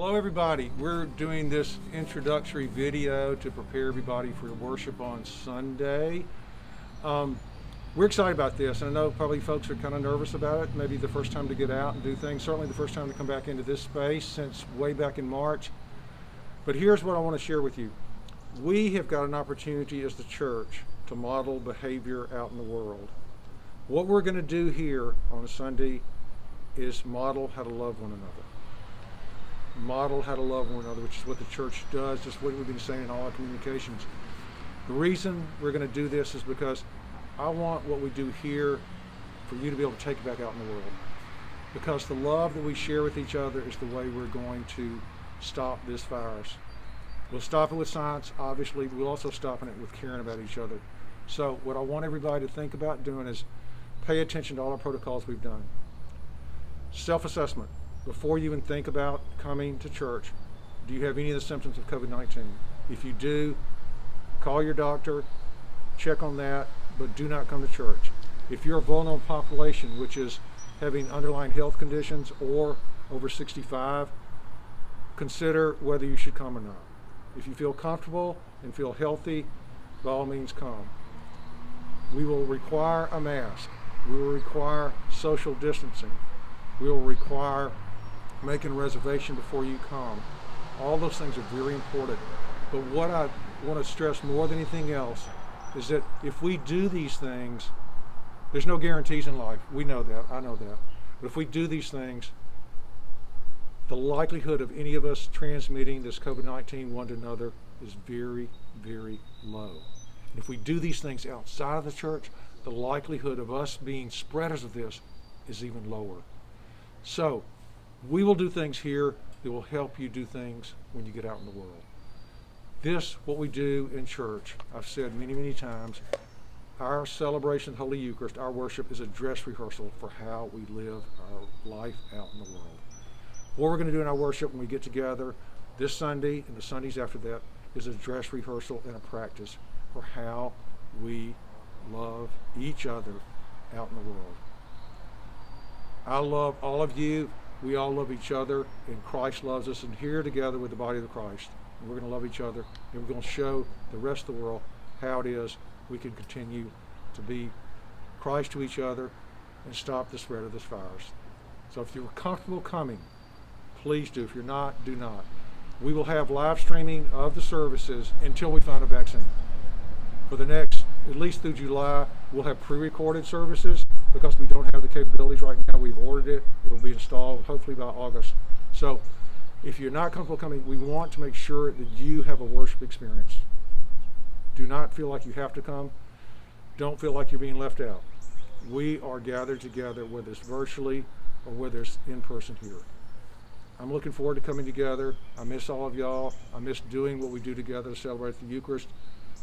Hello everybody, we're doing this introductory video to prepare everybody for worship on Sunday. We're excited about this, and I know probably folks are kind of nervous about it, maybe the first time to get out and do things, certainly the first time to come back into this space since way back in March. But here's what I want to share with you. We have got an opportunity as the church to model behavior out in the world. What we're going to do here on Sunday is model how to love one another. Model how to love one another, which is what the church does, just what we've been saying in all our communications. The reason we're going to do this is because I want what we do here for you to be able to take it back out in the world. Because the love that we share with each other is the way we're going to stop this virus. We'll stop it with science, obviously, but we'll also stop it with caring about each other. So what I want everybody to think about doing is pay attention to all our protocols we've done. Self-assessment. Before you even think about coming to church, do you have any of the symptoms of COVID-19? If you do, call your doctor, check on that, but do not come to church. If you're a vulnerable population, which is having underlying health conditions or over 65, consider whether you should come or not. If you feel comfortable and feel healthy, by all means come. We will require a mask. We will require social distancing. We will require making a reservation before you come. All those things are very important. But what I want to stress more than anything else is that if we do these things, there's no guarantees in life. We know that. I know that. But if we do these things, the likelihood of any of us transmitting this COVID-19 one to another is very, very low. And if we do these things outside of the church, the likelihood of us being spreaders of this is even lower. So, we will do things here that will help you do things when you get out in the world. This, what we do in church, I've said many, many times, our celebration of Holy Eucharist, our worship, is a dress rehearsal for how we live our life out in the world. What we're going to do in our worship when we get together this Sunday and the Sundays after that is a dress rehearsal and a practice for how we love each other out in the world. I love all of you. We all love each other, and Christ loves us, and here together with the body of Christ. And we're going to love each other, and we're going to show the rest of the world how it is we can continue to be Christ to each other and stop the spread of this virus. So if you're comfortable coming, please do. If you're not, do not. We will have live streaming of the services until we find a vaccine. For the next, at least through July, we'll have pre-recorded services because we don't have the capabilities right now. We've ordered it. It will be installed hopefully by August. So if you're not comfortable coming, we want to make sure that you have a worship experience. Do not feel like you have to come. Don't feel like you're being left out. We are gathered together, whether it's virtually or whether it's in person here. I'm looking forward to coming together. I miss all of y'all. I miss doing what we do together to celebrate the Eucharist.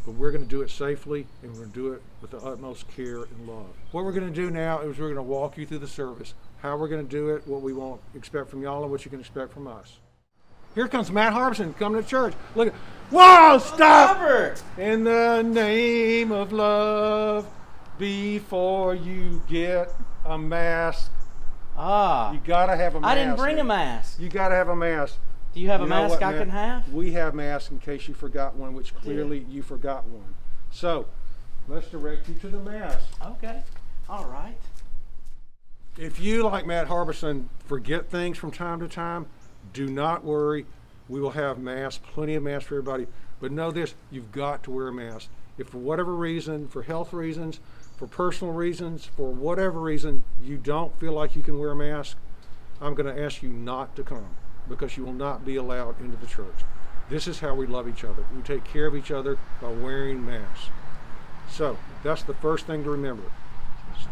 But we're going to do it safely, and we're going to do it with the utmost care and love. What we're going to do now is we're going to walk you through the service, how we're going to do it, what we won't expect from y'all, and what you can expect from us. Here comes Matt Harbison coming to church. Look at, whoa, stop! Robert! In the name of love, before you get a mask, you got to have a mask. I didn't bring a mask. You got to have a mask. Do you have a know mask what, I can have? We have masks in case you forgot one, which clearly you forgot one. So, let's direct you to the mask. Okay. All right. If you, like Matt Harbison, forget things from time to time, do not worry. We will have masks, plenty of masks for everybody. But know this, you've got to wear a mask. If for whatever reason, for health reasons, for personal reasons, for whatever reason, you don't feel like you can wear a mask, I'm going to ask you not to come, because you will not be allowed into the church. This is how we love each other. We take care of each other by wearing masks. So that's the first thing to remember.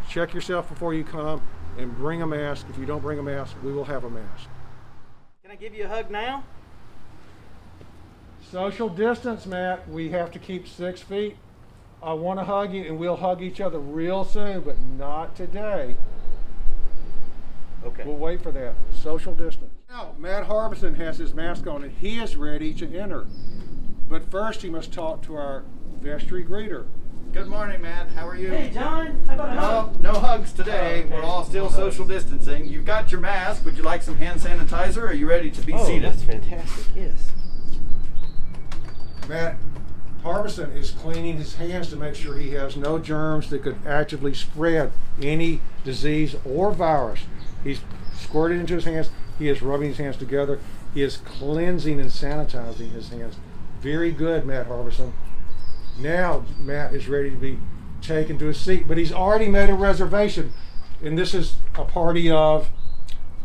Check yourself before you come and bring a mask. If you don't bring a mask, we will have a mask. Can I give you a hug now? Social distance, Matt. We have to keep 6 feet. I want to hug you, and we'll hug each other real soon, but not today. Okay. We'll wait for that. Social distance. Now, Matt Harbison has his mask on, and he is ready to enter. But first, he must talk to our vestry greeter. Good morning, Matt. How are you? Hey, John. How about a hug? No hugs today. We're all still social distancing. You've got your mask. Would you like some hand sanitizer? Are you ready to be seated? That's fantastic. Yes. Matt Harbison is cleaning his hands to make sure he has no germs that could actively spread any disease or virus. He's squirted into his hands. He is rubbing his hands together. He is cleansing and sanitizing his hands. Very good, Matt Harbison. Now Matt is ready to be taken to his seat, but he's already made a reservation, and this is a party of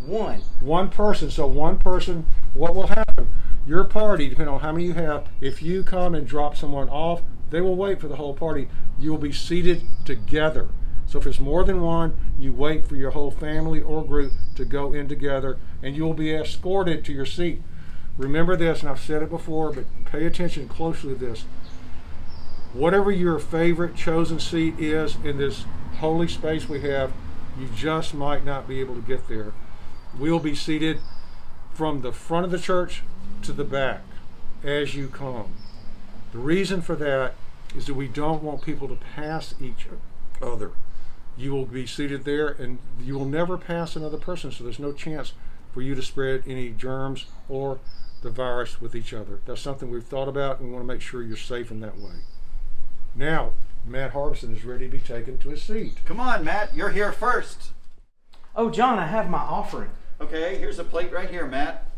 one person. So one person, what will happen? Your party, depending on how many you have, if you come and drop someone off, they will wait for the whole party. You will be seated together. So if it's more than one, you wait for your whole family or group to go in together, and you will be escorted to your seat. Remember this, and I've said it before, but pay attention closely to this. Whatever your favorite chosen seat is in this holy space we have, you just might not be able to get there. We'll be seated from the front of the church to the back as you come. The reason for that is that we don't want people to pass each other. You will be seated there, and you will never pass another person, so there's no chance for you to spread any germs or the virus with each other. That's something we've thought about, and we want to make sure you're safe in that way. Now, Matt Harbison is ready to be taken to his seat. Come on, Matt. You're here first. Oh, John, I have my offering. Okay, here's a plate right here, Matt.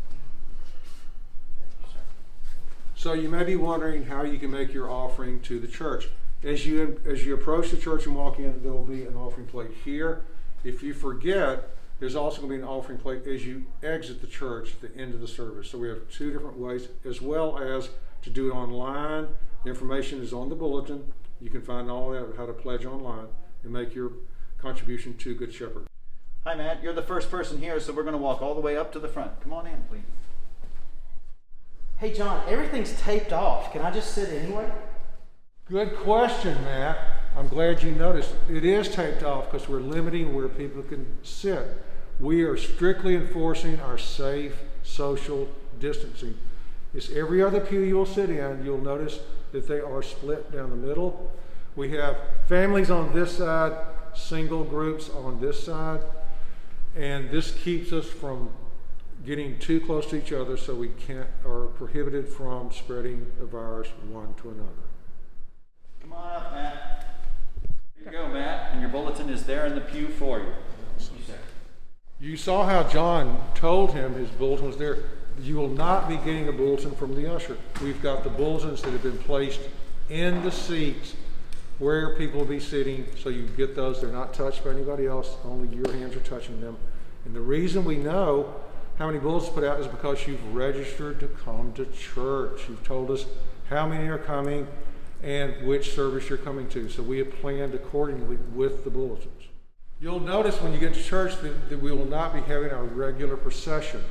So you may be wondering how you can make your offering to the church. As you approach the church and walk in, there will be an offering plate here. If you forget, there's also going to be an offering plate as you exit the church at the end of the service. So we have two different ways, as well as to do it online. The information is on the bulletin. You can find all that, how to pledge online and make your contribution to Good Shepherd. Hi, Matt. You're the first person here, so we're going to walk all the way up to the front. Come on in, please. Hey, John, everything's taped off. Can I just sit anywhere? Good question, Matt. I'm glad you noticed. It is taped off because we're limiting where people can sit. We are strictly enforcing our safe social distancing. It's every other pew you'll sit in. You'll notice that they are split down the middle. We have families on this side, single groups on this side, and this keeps us from getting too close to each other, so we are prohibited from spreading the virus one to another. Come on up, Matt. Here you go, Matt, and your bulletin is there in the pew for you. You saw how John told him his bulletin was there. You will not be getting a bulletin from the usher. We've got the bulletins that have been placed in the seats where people will be sitting, so you get those. They're not touched by anybody else. Only your hands are touching them. And the reason we know how many bulletins put out is because you've registered to come to church. You've told us how many are coming and which service you're coming to. So we have planned accordingly with the bulletins. You'll notice when you get to church that we will not be having our regular procession.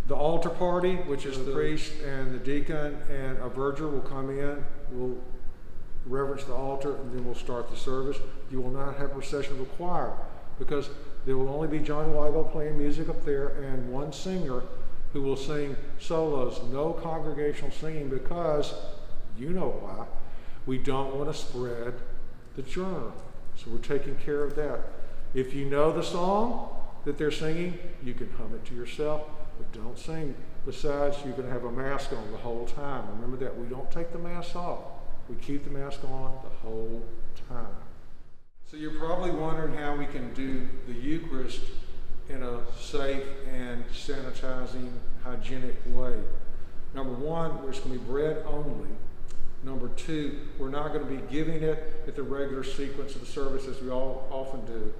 The altar party, which is the priest and the deacon and a verger, will come in, will reverence the altar, and then we'll start the service. You will not have a procession of the choir because there will only be John Wigal playing music up there and one singer who will sing solos. No congregational singing because, you know why, we don't want to spread the germ. So we're taking care of that. If you know the song that they're singing, you can hum it to yourself, but don't sing. Besides, you're going to have a mask on the whole time. Remember that. We don't take the mask off. We keep the mask on the whole time. So you're probably wondering how we can do the Eucharist in a safe and sanitizing, hygienic way. Number one, it's going to be bread only. Number two, we're not going to be giving it at the regular sequence of the service as we all often do.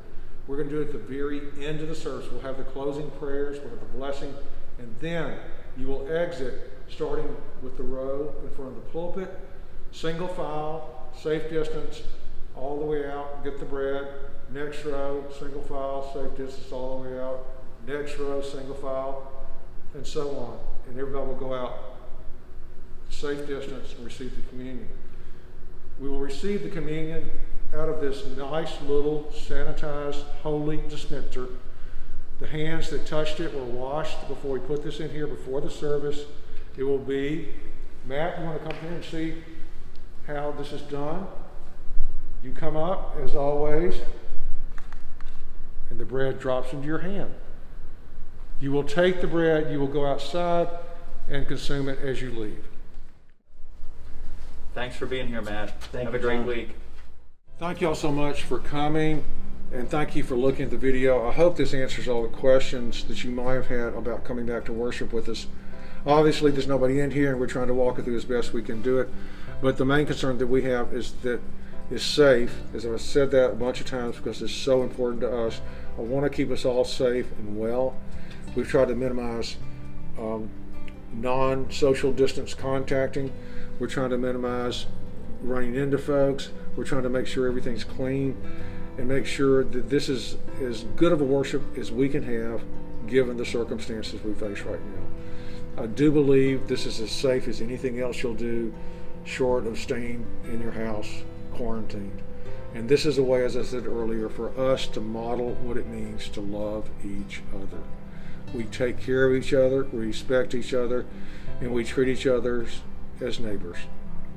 We're going to do it at the very end of the service. We'll have the closing prayers, we'll have the blessing, and then you will exit starting with the row in front of the pulpit, single file, safe distance, all the way out, get the bread, next row, single file, safe distance all the way out, next row, single file, and so on. And everybody will go out safe distance and receive the communion. We will receive the communion out of this nice little sanitized holy dispenser. The hands that touched it were washed before we put this in here before the service. It will be, Matt, you want to come here and see how this is done? You come up, as always, bread drops into your hand. You will take the bread, you will go outside and consume it as you leave. Thanks for being here, Matt. Have a great week. Thank y'all so much for coming, and thank you for looking at the video. I hope this answers all the questions that you might have had about coming back to worship with us. Obviously, there's nobody in here, and we're trying to walk it through as best we can do it. But the main concern that we have is that it's safe. As I've said that a bunch of times because it's so important to us. I want to keep us all safe and well. We've tried to minimize non-social distance contacting. We're trying to minimize running into folks. We're trying to make sure everything's clean and make sure that this is as good of a worship as we can have given the circumstances we face right now. I do believe this is as safe as anything else you'll do short of staying in your house quarantined. And this is a way, as I said earlier, for us to model what it means to love each other. We take care of each other, we respect each other, and we treat each other as neighbors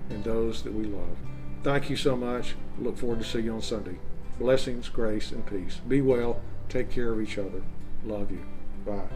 and those that we love. Thank you so much. Look forward to seeing you on Sunday. Blessings, grace, and peace. Be well. Take care of each other. Love you. Bye.